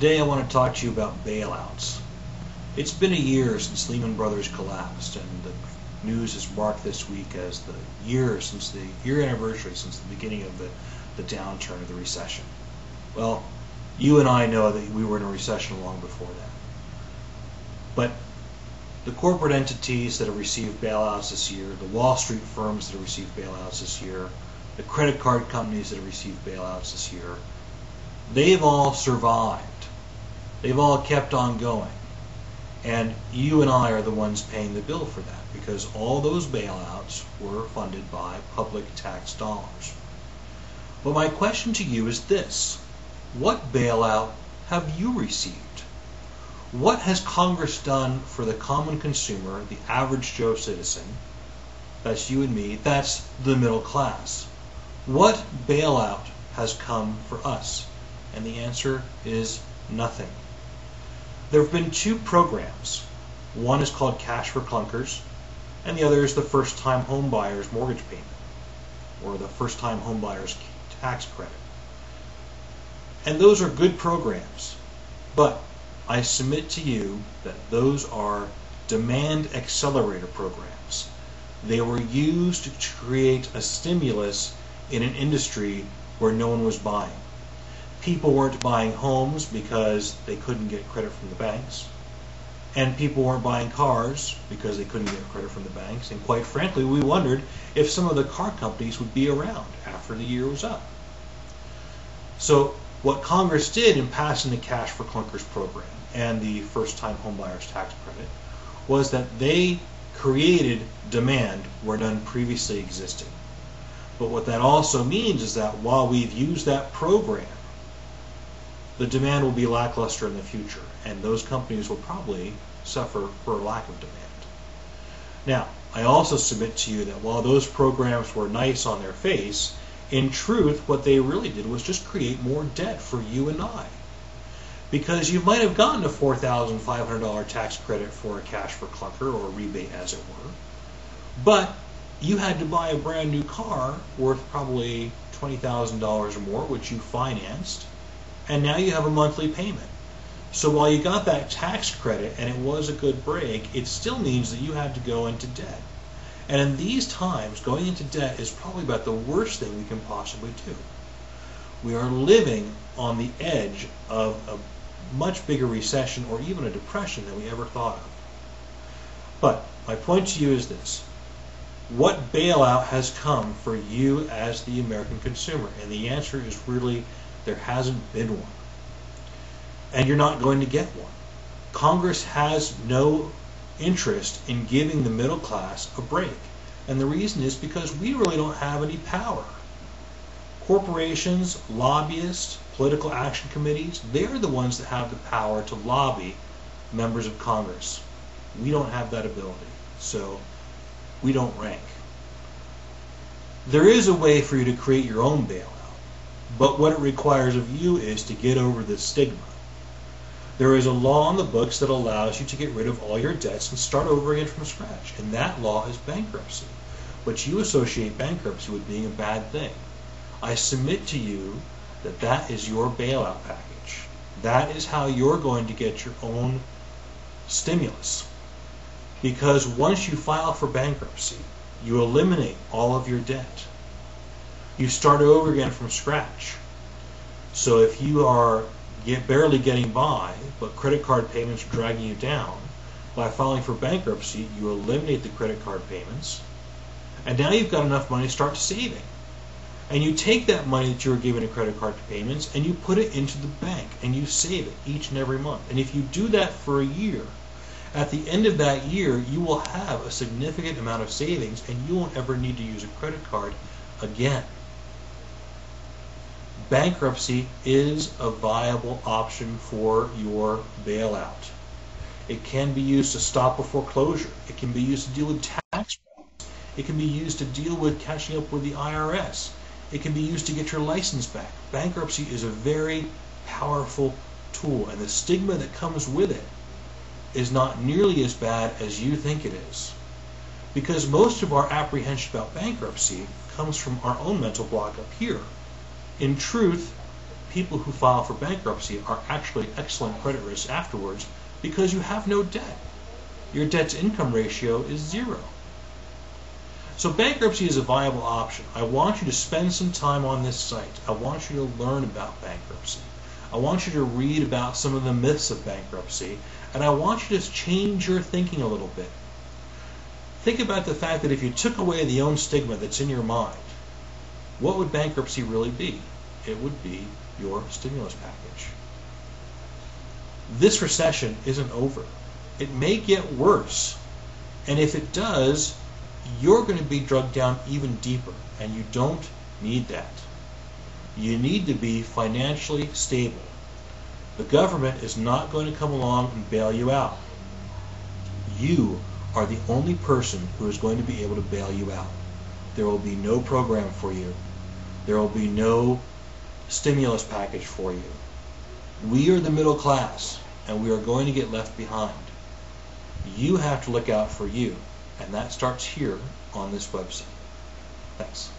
Today I want to talk to you about bailouts. It's been a year since Lehman Brothers collapsed, and the news has marked this week as the year anniversary since the beginning of the downturn of the recession. Well, you and I know that we were in a recession long before that. But the corporate entities that have received bailouts this year, the Wall Street firms that have received bailouts this year, the credit card companies that have received bailouts this year, they've all survived. They've all kept on going. And you and I are the ones paying the bill for that, because all those bailouts were funded by public tax dollars. But my question to you is this: what bailout have you received? What has Congress done for the common consumer, the average Joe citizen? That's you and me. That's the middle class. What bailout has come for us? And the answer is nothing. There have been two programs. One is called Cash for Clunkers, and the other is the first-time home buyer's mortgage payment, or the first-time home buyer's tax credit. And those are good programs, but I submit to you that those are demand accelerator programs. They were used to create a stimulus in an industry where no one was buying. People weren't buying homes because they couldn't get credit from the banks, and people weren't buying cars because they couldn't get credit from the banks, and quite frankly, we wondered if some of the car companies would be around after the year was up. So what Congress did in passing the Cash for Clunkers program and the first-time homebuyers tax credit was that they created demand where none previously existed. But what that also means is that while we've used that program, the demand will be lackluster in the future, and those companies will probably suffer for a lack of demand. Now, I also submit to you that while those programs were nice on their face, in truth, what they really did was just create more debt for you and I. Because you might have gotten a $4,500 tax credit for a Cash for Clunker, or rebate as it were, but you had to buy a brand new car worth probably $20,000 or more, which you financed, and now you have a monthly payment. So while you got that tax credit and it was a good break, it still means that you had to go into debt. And in these times, going into debt is probably about the worst thing we can possibly do. We are living on the edge of a much bigger recession, or even a depression, than we ever thought of. But my point to you is this: what bailout has come for you as the American consumer? And the answer is really, there hasn't been one. And you're not going to get one. Congress has no interest in giving the middle class a break. And the reason is because we really don't have any power. Corporations, lobbyists, political action committees, they're the ones that have the power to lobby members of Congress. We don't have that ability, so we don't rank. There is a way for you to create your own bailout, but what it requires of you is to get over the stigma. There is a law on the books that allows you to get rid of all your debts and start over again from scratch, and that law is bankruptcy. But you associate bankruptcy with being a bad thing. I submit to you that that is your bailout package. That is how you're going to get your own stimulus. Because once you file for bankruptcy, you eliminate all of your debt. You start over again from scratch. So if you are barely getting by, but credit card payments are dragging you down, by filing for bankruptcy, you eliminate the credit card payments, and now you've got enough money to start saving. And you take that money that you were given in credit card payments and you put it into the bank and you save it each and every month. And if you do that for a year, at the end of that year, you will have a significant amount of savings and you won't ever need to use a credit card again. Bankruptcy is a viable option for your bailout. It can be used to stop a foreclosure. It can be used to deal with tax problems. It can be used to deal with catching up with the IRS. It can be used to get your license back. Bankruptcy is a very powerful tool, and the stigma that comes with it is not nearly as bad as you think it is. Because most of our apprehension about bankruptcy comes from our own mental block up here. In truth, people who file for bankruptcy are actually excellent credit risks afterwards because you have no debt. Your debt-to-income ratio is 0. So bankruptcy is a viable option. I want you to spend some time on this site. I want you to learn about bankruptcy. I want you to read about some of the myths of bankruptcy, and I want you to change your thinking a little bit. Think about the fact that if you took away the own stigma that's in your mind, what would bankruptcy really be? It would be your stimulus package. This recession isn't over. It may get worse, and if it does, you're going to be drugged down even deeper, and you don't need that. You need to be financially stable. The government is not going to come along and bail you out. You are the only person who is going to be able to bail you out. There will be no program for you. There will be no stimulus package for you. We are the middle class, and we are going to get left behind. You have to look out for you, and that starts here on this website. Thanks.